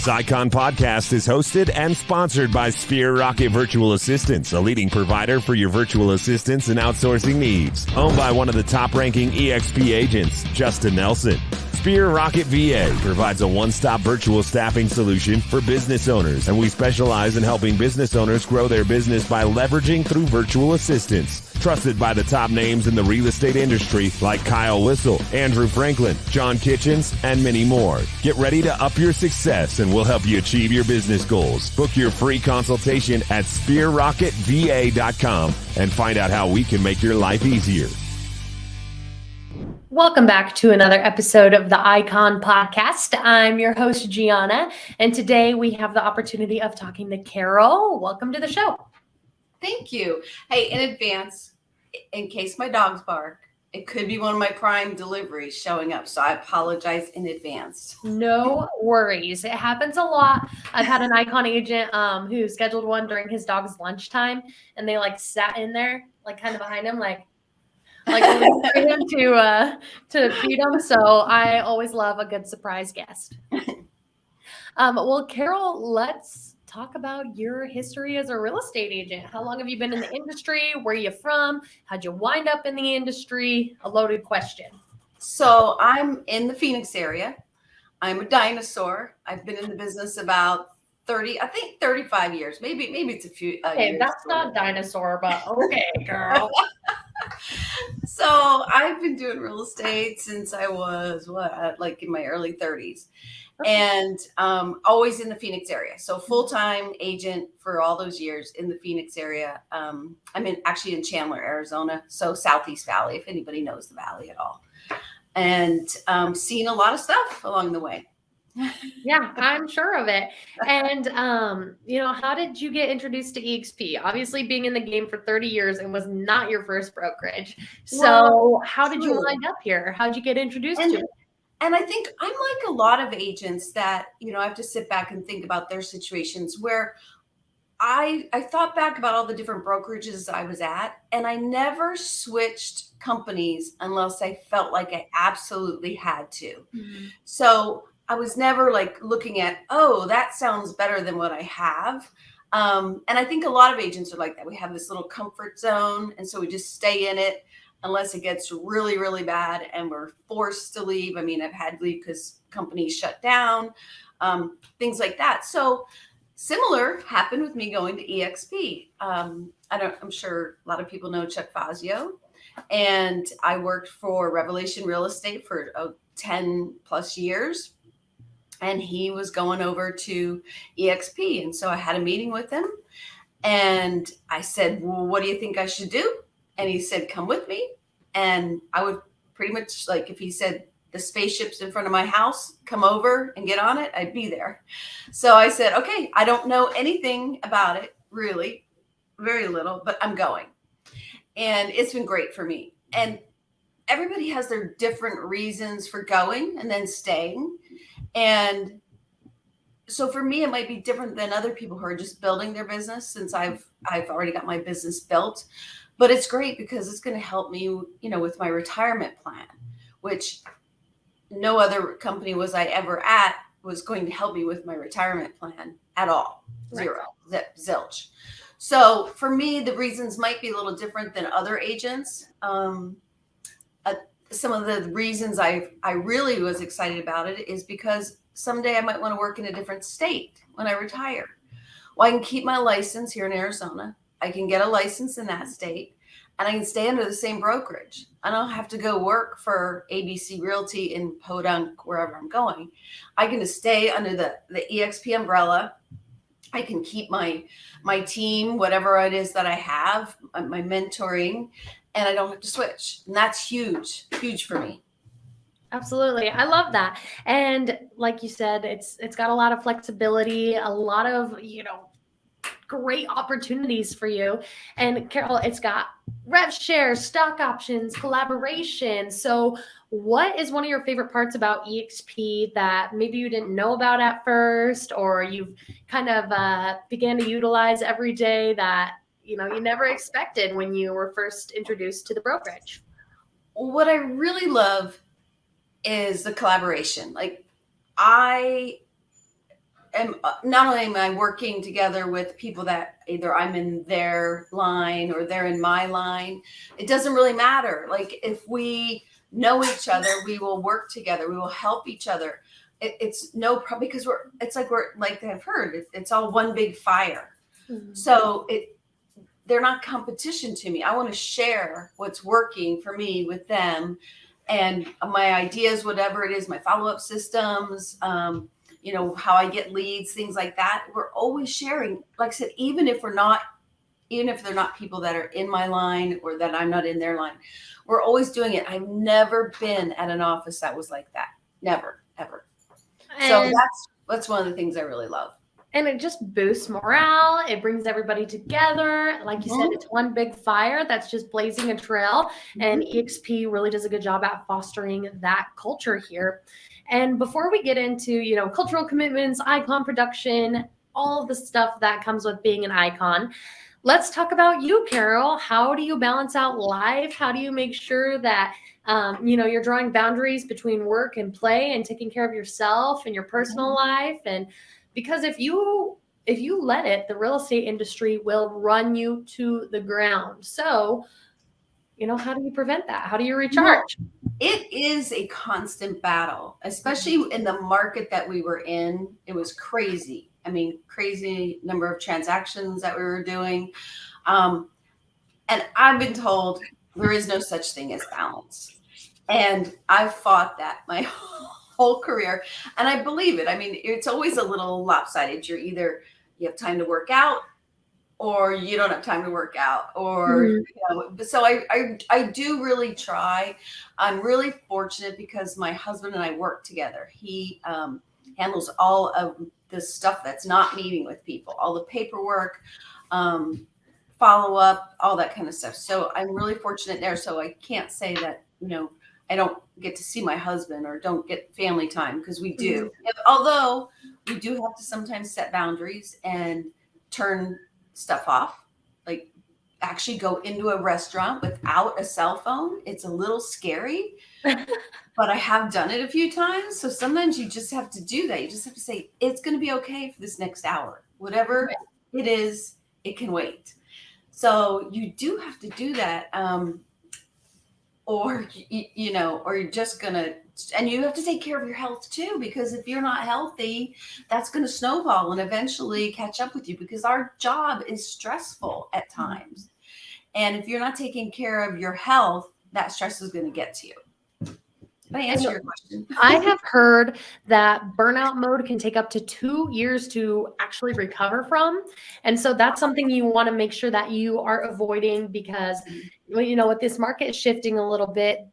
This Icon podcast is hosted and sponsored by Sphere Rocket Virtual Assistants, a leading provider for your virtual assistants and outsourcing needs. Owned by one of the top-ranking EXP agents, Justin Nelson. Sphere Rocket VA provides a one-stop virtual staffing solution for business owners, and we specialize in helping business owners grow their business by leveraging through virtual assistants. Trusted by the top names in the real estate industry like Kyle Whistle, Andrew Franklin, John Kitchens, and many more. Get ready to up your success and we'll help you achieve your business goals. Book your free consultation at sphererocketva.com and find out how we can make your life easier. Welcome back to another episode of the Icon Podcast. I'm your host, Gianna, and today we have the opportunity of talking to Carol. Welcome to the show. Thank you. Hey, in advance, in case my dogs bark, it could be one of my Prime deliveries showing up, so I apologize in advance. No worries. It happens a lot. I've had an Icon agent who scheduled one during his dog's lunchtime, and they sat in there, kind of behind him, like waiting for him to feed him. So I always love a good surprise guest. Well, Carol, let's talk about your history as a real estate agent. How long have you been in the industry? Where are you from? How'd you wind up in the industry? A loaded question. So I'm in the Phoenix area. I'm a dinosaur. I've been in the business about 35 years. Maybe it's a few Okay, years. That's not dinosaur, but okay, girl. So I've been doing real estate since I was in my early 30s. And always in the Phoenix area. So full-time agent for all those years in the Phoenix area. I'm actually in Chandler, Arizona. So Southeast Valley, if anybody knows the Valley at all. And seen a lot of stuff along the way. Yeah, I'm sure of it. And, how did you get introduced to EXP? Obviously, being in the game for 30 years and was not your first brokerage. So how did you wind up here? How did you get introduced to it? And I think I'm like a lot of agents that, I have to sit back and think about their situations where I thought back about all the different brokerages I was at, and I never switched companies unless I felt like I absolutely had to. Mm-hmm. So I was never looking at, that sounds better than what I have. And I think a lot of agents are like that. We have this little comfort zone, and so we just stay in it unless it gets really, really bad and we're forced to leave. I mean, I've had to leave because companies shut down, things like that. So similar happened with me going to EXP. I'm sure a lot of people know Chuck Fazio, and I worked for Revelation Real Estate for 10 plus years. And he was going over to EXP. And so I had a meeting with him and I said, well, what do you think I should do? And he said, come with me. And I would pretty much if he said the spaceship's in front of my house, come over and get on it, I'd be there. So I said, okay, I don't know anything about it, really, very little, but I'm going. And it's been great for me. And everybody has their different reasons for going and then staying. And so for me, it might be different than other people who are just building their business, since I've already got my business built. But it's great because it's going to help me, with my retirement plan, which no other company was I ever at was going to help me with my retirement plan at all. Zero, zilch. So for me, the reasons might be a little different than other agents. Some of the reasons I really was excited about it is because someday I might want to work in a different state when I retire. Well, I can keep my license here in Arizona. I can get a license in that state, and I can stay under the same brokerage. I don't have to go work for ABC Realty in Podunk, wherever I'm going. I can just stay under the EXP umbrella. I can keep my team, whatever it is that I have, my mentoring, and I don't have to switch. And that's huge, huge for me. Absolutely. I love that. And like you said, it's got a lot of flexibility, a lot of, great opportunities for you. And Carol, it's got rev shares, stock options, collaboration. So what is one of your favorite parts about EXP that maybe you didn't know about at first, or you've kind of began to utilize every day that, you never expected when you were first introduced to the brokerage? What I really love is the collaboration. not only am I working together with people that either I'm in their line or they're in my line, it doesn't really matter. Like if we know each other, we will work together. We will help each other. It's no problem because we're like I've heard, it's all one big fire. Mhm. So they're not competition to me. I want to share what's working for me with them and my ideas, whatever it is, my follow-up systems, how I get leads, things like that. We're always sharing. Like I said, even if they're not people that are in my line or that I'm not in their line, we're always doing it. I've never been at an office that was like that. Never, ever. So And that's one of the things I really love. And it just boosts morale. It brings everybody together. Like you said, it's one big fire that's just blazing a trail. And EXP really does a good job at fostering that culture here. And before we get into, cultural commitments, icon production, all of the stuff that comes with being an icon, let's talk about you, Carol. How do you balance out life? How do you make sure that you're drawing boundaries between work and play and taking care of yourself and your personal life? And because if you let it, the real estate industry will run you to the ground. So, how do you prevent that? How do you recharge? It is a constant battle, especially in the market that we were in. It was crazy. I mean, crazy number of transactions that we were doing. And I've been told there is no such thing as balance. And I've fought that my whole career. And I believe it. I mean, it's always a little lopsided. You have time to work out or you don't have time to work out or, so I do really try. I'm really fortunate because my husband and I work together. He handles all of the stuff that's not meeting with people, all the paperwork, follow up, all that kind of stuff. So I'm really fortunate there. So I can't say that, I don't get to see my husband or don't get family time because we do. Although we do have to sometimes set boundaries and turn stuff off, like actually go into a restaurant without a cell phone. It's a little scary, but I have done it a few times. So sometimes you just have to do that. You just have to say, it's going to be okay for this next hour. Whatever it is, it can wait. So you do have to do that. Or you're just gonna, and you have to take care of your health too, because if you're not healthy, that's going to snowball and eventually catch up with you because our job is stressful at times. And if you're not taking care of your health, that stress is going to get to you. Did I answer your question? I have heard that burnout mode can take up to 2 years to actually recover from. And so that's something you want to make sure that you are avoiding because, with this market shifting a little bit,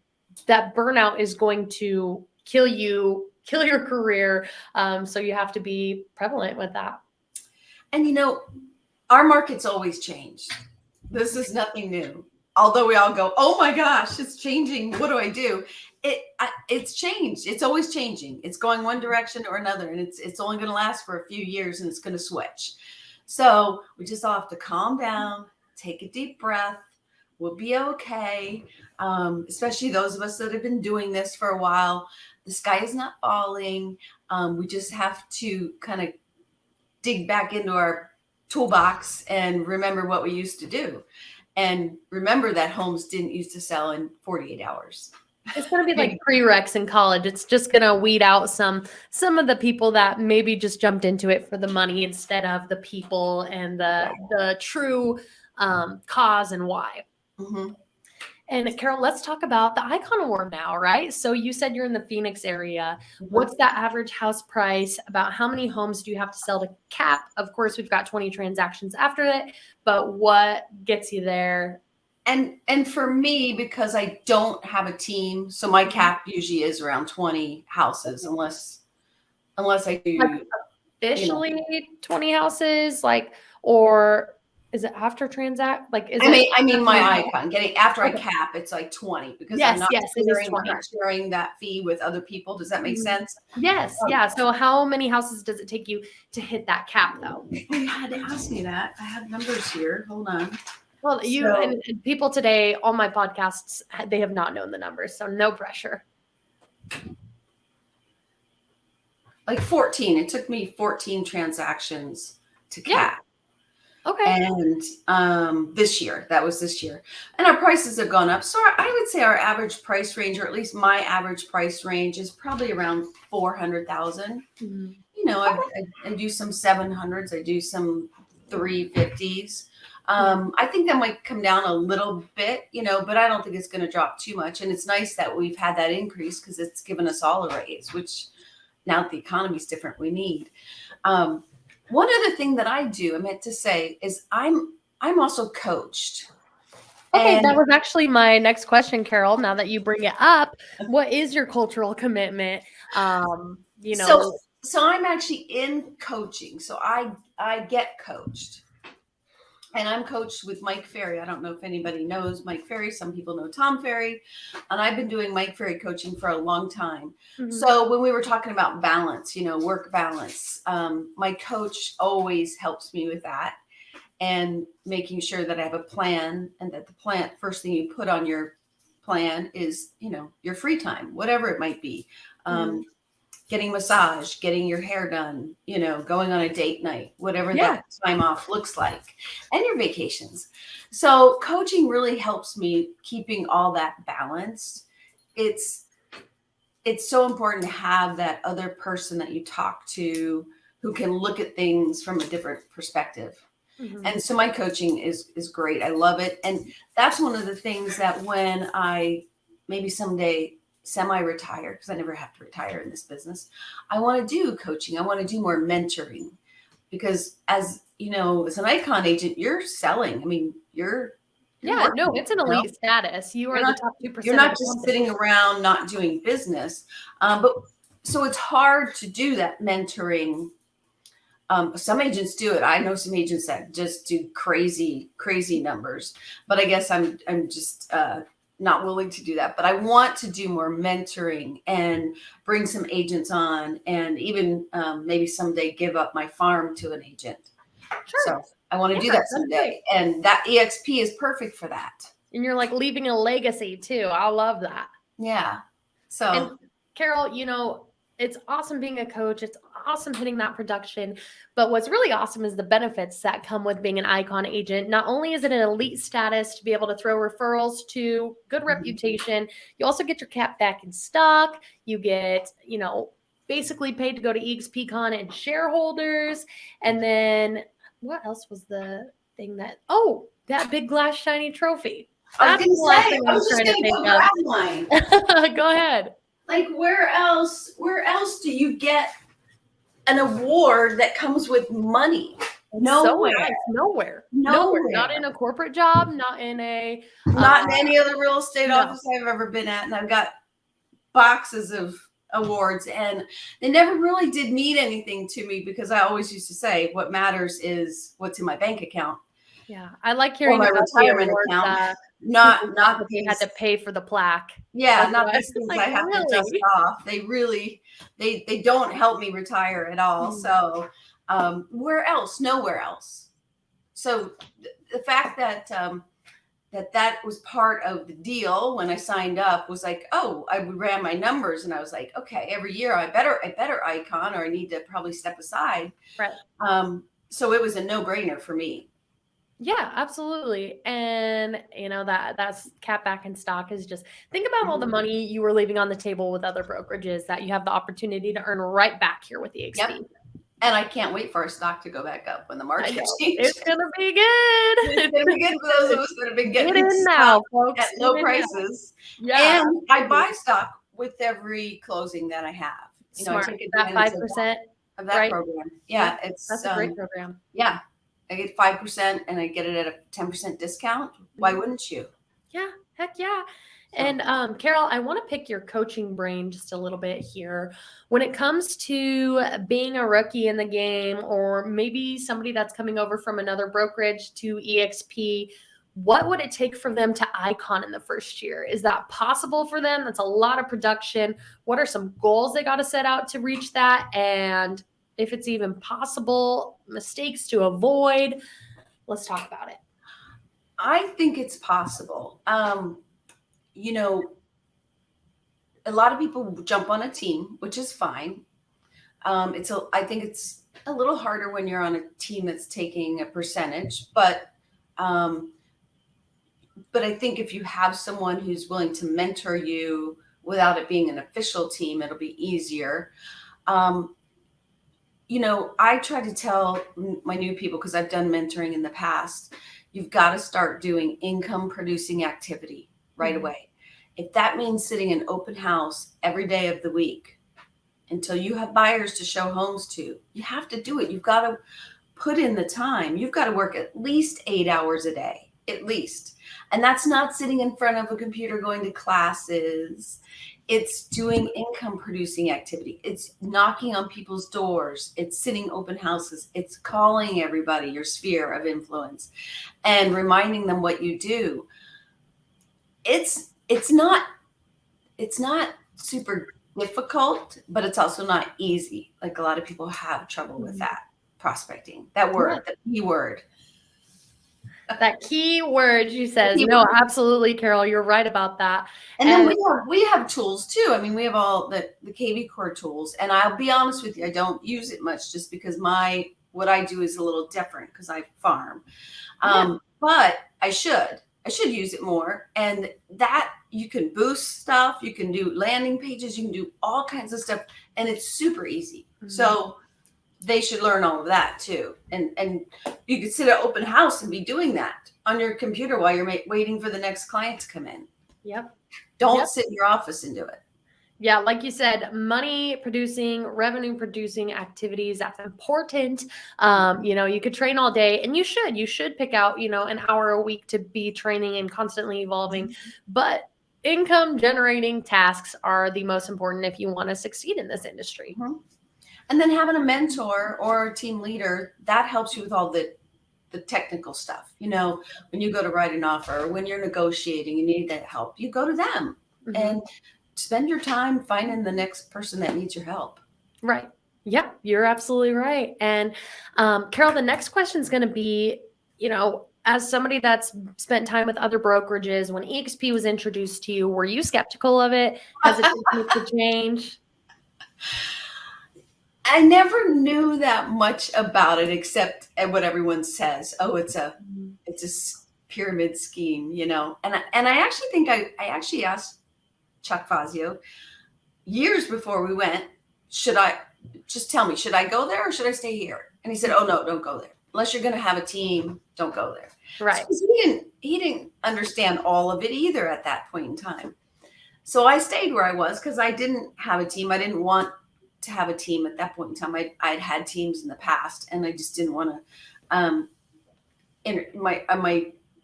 that burnout is going to kill your career. So you have to be prevalent with that. And, our market's always changed. This is nothing new. Although we all go, oh my gosh, it's changing. What do I do? It's changed. It's always changing. It's going one direction or another, and it's only going to last for a few years, and it's going to switch. So we just all have to calm down, take a deep breath. We'll be okay. Especially those of us that have been doing this for a while. The sky is not falling. We just have to kind of dig back into our toolbox and remember what we used to do. And remember that homes didn't used to sell in 48 hours. It's going to be like prereqs in college. It's just going to weed out some of the people that maybe just jumped into it for the money instead of the people and the true cause and why. And Carol, let's talk about the Icon Award now, right? So you said you're in the Phoenix area. What's that average house price? About how many homes do you have to sell to cap? Of course, we've got 20 transactions after it, but what gets you there? And for me, because I don't have a team, so my cap usually is around 20 houses, unless I do like officially 20 houses, or is it after transact? I mean my icon getting after I cap, it's like 20 because I'm not sharing that fee with other people. Does that make sense? Yes. Yeah. So how many houses does it take you to hit that cap though? You had to ask me that. I have numbers here. Hold on. Well, and people today on my podcasts, they have not known the numbers, so no pressure. like 14. It took me 14 transactions to cap. Okay. And this year, that was this year. And our prices have gone up. So I would say our average price range, or at least my average price range, is probably around 400,000. Mm-hmm. You know, I do some 700s. I do some 350s. I think that might come down a little bit, you know, but I don't think it's going to drop too much. And it's nice that we've had that increase because it's given us all a raise, which now that the economy is different, we need. One other thing that I do, I meant to say, is I'm also coached. Okay, that was actually my next question, Carol. Now that you bring it up, what is your cultural commitment? You know, so I'm actually in coaching. So I get coached. And I'm coached with Mike Ferry. I don't know if anybody knows Mike Ferry. Some people know Tom Ferry. And I've been doing Mike Ferry coaching for a long time. Mm-hmm. So when we were talking about balance, you know, work balance, my coach always helps me with that and making sure that I have a plan, and that the plan, first thing you put on your plan is, you know, your free time, whatever it might be. Mm-hmm. Getting massage, getting your hair done, you know, going on a date night, whatever that time off looks like, and your vacations. So coaching really helps me keeping all that balanced. It's so important to have that other person that you talk to who can look at things from a different perspective. Mm-hmm. And so my coaching is great. I love it. And that's one of the things that when I maybe someday semi-retire, because I never have to retire in this business, I want to do coaching. I want to do more mentoring, because as you know, as an icon agent, you're selling. I mean, you're working, no, it's an elite status. You're the top 2%. You're not just sitting around not doing business. But so it's hard to do that mentoring. Some agents do it. I know some agents that just do crazy numbers, but I guess I'm just not willing to do that. But I want to do more mentoring and bring some agents on, and even maybe someday give up my farm to an agent. Sure. So I want to do that someday. And that EXP is perfect for that. And you're like leaving a legacy too. I love that. Yeah. So, and Carol, you know, it's awesome being a coach. It's awesome hitting that production. But what's really awesome is the benefits that come with being an icon agent. Not only is it an elite status to be able to throw referrals to good reputation, you also get your cap back in stock. You get, you know, basically paid to go to EXP Con and shareholders. And then what else was the thing that, that big glass shiny trophy. That's the last thing I'm trying to think of. Go ahead. Like, where else do you get an award that comes with money? Nowhere. Nowhere. Not in a corporate job, not in any other real estate office I've ever been at. And I've got boxes of awards, and they never really did mean anything to me, because I always used to say what matters is what's in my bank account. Yeah, I like hearing my retirement account. Not that they had to pay for the plaque. Yeah, not these things I have to dust off. They really, they don't help me retire at all. So where else? Nowhere else. So the fact that that was part of the deal when I signed up was like, I ran my numbers and I was like, okay, every year I better icon, or I need to probably step aside. Right. So it was a no-brainer for me. Yeah, absolutely. And you know, that's cap back in stock is just, think about all the money you were leaving on the table with other brokerages that you have the opportunity to earn right back here with EXP. Yep. And I can't wait for our stock to go back up when the market changes. It's going to be good. It's going to be good for those of us that have been getting in now, folks. At low prices. Yeah. And I buy stock with every closing that I have. You know, smart. I take advantage of that program. Yeah, that's a great program. Yeah. I get 5% and I get it at a 10% discount. Why wouldn't you? Yeah, heck yeah. And Carol, I want to pick your coaching brain just a little bit here. When it comes to being a rookie in the game, or maybe somebody that's coming over from another brokerage to EXP, what would it take for them to icon in the first year? Is that possible for them? That's a lot of production. What are some goals they got to set out to reach that? And if it's even possible, mistakes to avoid. Let's talk about it. I think it's possible. You know, a lot of people jump on a team, which is fine. I think it's a little harder when you're on a team that's taking a percentage, um, but I think if you have someone who's willing to mentor you without it being an official team, it'll be easier. Um, I try to tell my new people, because I've done mentoring in the past, you've got to start doing income producing activity right away. If that means sitting in open house every day of the week until you have buyers to show homes to, you have to do it. You've got to put in the time. You've got to work at least 8 hours a day, at least. And that's not sitting in front of a computer going to classes. It's doing income producing activity. It's knocking on people's doors. It's sitting open houses. It's calling everybody, your sphere of influence, and reminding them what you do. It's not super difficult, but it's also not easy. Like a lot of people have trouble with that prospecting. That word, the key word. That key word she says. No, absolutely, Carol, you're right about that. And then we have tools too. I mean, we have all the KV Core tools, and I'll be honest with you, I don't use it much just because what I do is a little different because I farm. But I should use it more. And that you can boost stuff, you can do landing pages, you can do all kinds of stuff, and it's super easy. So they should learn all of that too. And you could sit at open house and be doing that on your computer while you're waiting for the next client to come in. Yep. Don't sit in your office and do it. Yeah, like you said, money producing, revenue producing activities, that's important. You could train all day, and you should pick out, an hour a week to be training and constantly evolving. But income generating tasks are the most important if you want to succeed in this industry. And then having a mentor or a team leader, that helps you with all the technical stuff. When you go to write an offer, or when you're negotiating, you need that help, you go to them and spend your time finding the next person that needs your help. Right. Yeah, you're absolutely right. And Carol, the next question is going to be, as somebody that's spent time with other brokerages, when EXP was introduced to you, were you skeptical of it? Hesitant to make the change? I never knew that much about it except what everyone says. Oh, it's a pyramid scheme, And I actually think I actually asked Chuck Fazio years before we went, should I go there or should I stay here? And he said, oh no, don't go there. Unless you're going to have a team, don't go there. Right. So he didn't understand all of it either at that point in time. So I stayed where I was because I didn't have a team. I didn't want to have a team at that point in time. I'd had teams in the past, and I just didn't want to.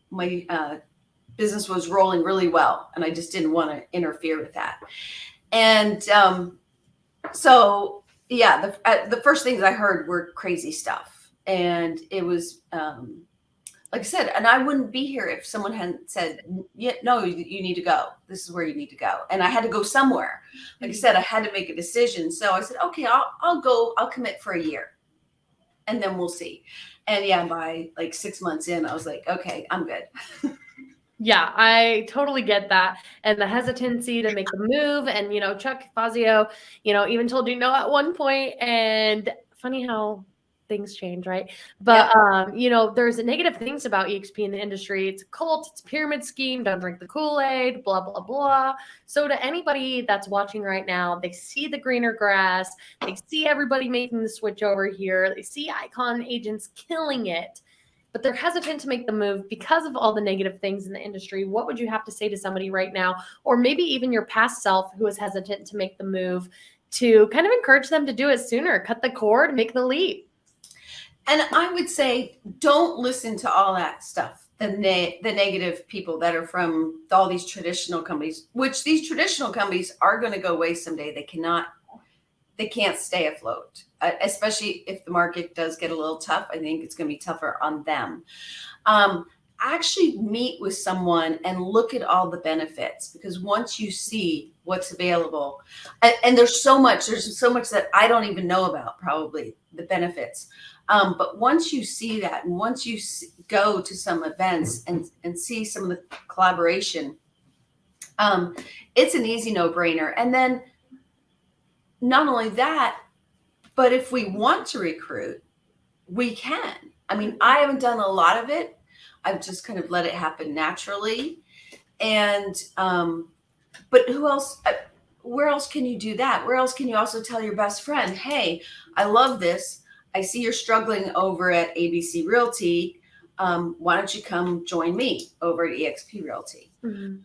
My business was rolling really well, and I just didn't want to interfere with that. And so yeah, the first things I heard were crazy stuff, and it was like I said, and I wouldn't be here if someone hadn't said, yeah, no, you need to go. This is where you need to go. And I had to go somewhere. Like I said, I had to make a decision. So I said, okay, I'll go, I'll commit for a year and then we'll see. And yeah, by like 6 months in, I was like, okay, I'm good. Yeah, I totally get that. And the hesitancy to make the move. And, Chuck Fazio, even told you no at one point. And funny how things change, right? But, there's negative things about EXP in the industry. It's a cult, it's a pyramid scheme, don't drink the Kool-Aid, blah, blah, blah. So to anybody that's watching right now, they see the greener grass, they see everybody making the switch over here, they see icon agents killing it, but they're hesitant to make the move because of all the negative things in the industry. What would you have to say to somebody right now, or maybe even your past self who is hesitant to make the move, to kind of encourage them to do it sooner, cut the cord, make the leap? And I would say, don't listen to all that stuff, the negative people that are from all these traditional companies, which these traditional companies are going to go away someday. They can't stay afloat, especially if the market does get a little tough. I think it's going to be tougher on them. Actually meet with someone and look at all the benefits, because once you see what's available, and there's so much that I don't even know about, probably the benefits. But once you see that, and once you go to some events and see some of the collaboration, it's an easy no-brainer. And then not only that, But if we want to recruit, we can. I mean, I haven't done a lot of it. I've just kind of let it happen naturally. And, but who else, where else can you do that? Where else can you also tell your best friend, hey, I love this. I see you're struggling over at ABC Realty. Why don't you come join me over at EXP Realty? Mm-hmm.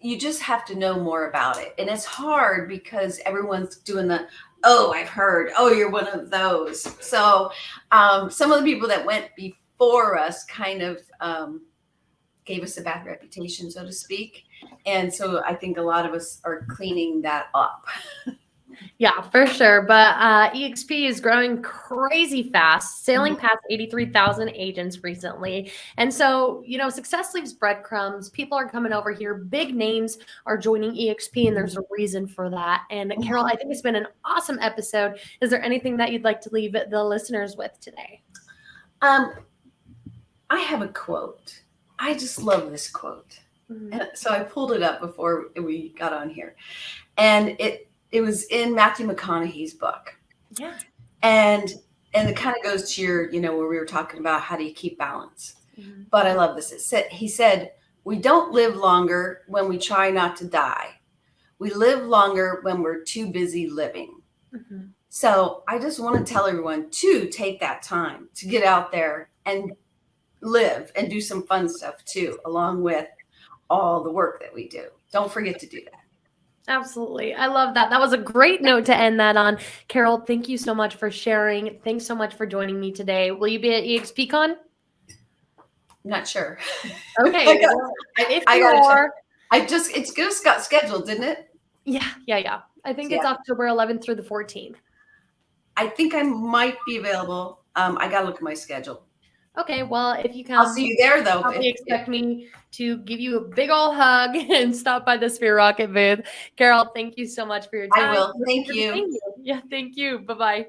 You just have to know more about it. And it's hard because everyone's doing oh, I've heard, oh, you're one of those. So some of the people that went before us kind of gave us a bad reputation, so to speak. And so I think a lot of us are cleaning that up. Yeah, for sure. But EXP is growing crazy fast, sailing past 83,000 agents recently. And so, success leaves breadcrumbs. People are coming over here. Big names are joining EXP, and there's a reason for that. And Carol, I think it's been an awesome episode. Is there anything that you'd like to leave the listeners with today? I have a quote. I just love this quote. And so I pulled it up before we got on here. And it was in Matthew McConaughey's book. Yeah. And it kind of goes to your, where we were talking about how do you keep balance. But I love this. He said, we don't live longer when we try not to die. We live longer when we're too busy living. So I just want to tell everyone to take that time to get out there and live and do some fun stuff too, along with all the work that we do. Don't forget to do that. Absolutely. I love that. That was a great note to end that on. Carol, thank you so much for sharing. Thanks so much for joining me today. Will you be at EXPCon? Not sure. Okay. It just got scheduled, didn't it? Yeah. I think it's October 11th through the 14th. I think I might be available. I got to look at my schedule. Okay, well, if you come, I'll see you there, though. Probably expect me to give you a big old hug and stop by the Sphere Rocket booth. Carol, thank you so much for your time. I will. Thank you. Yeah, thank you. Bye-bye.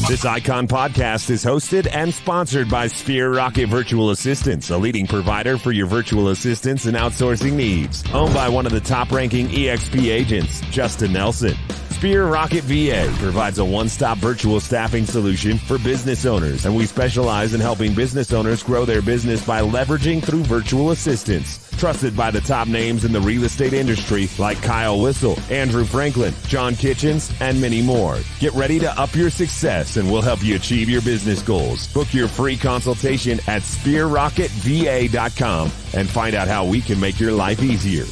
This Icon podcast is hosted and sponsored by Sphere Rocket Virtual Assistants, a leading provider for your virtual assistants and outsourcing needs. Owned by one of the top-ranking EXP agents, Justin Nelson. Sphere Rocket VA provides a one-stop virtual staffing solution for business owners, and we specialize in helping business owners grow their business by leveraging through virtual assistants. Trusted by the top names in the real estate industry like Kyle Whistle, Andrew Franklin, John Kitchens, and many more. Get ready to up your success and we'll help you achieve your business goals. Book your free consultation at SphereRocketVA.com and find out how we can make your life easier.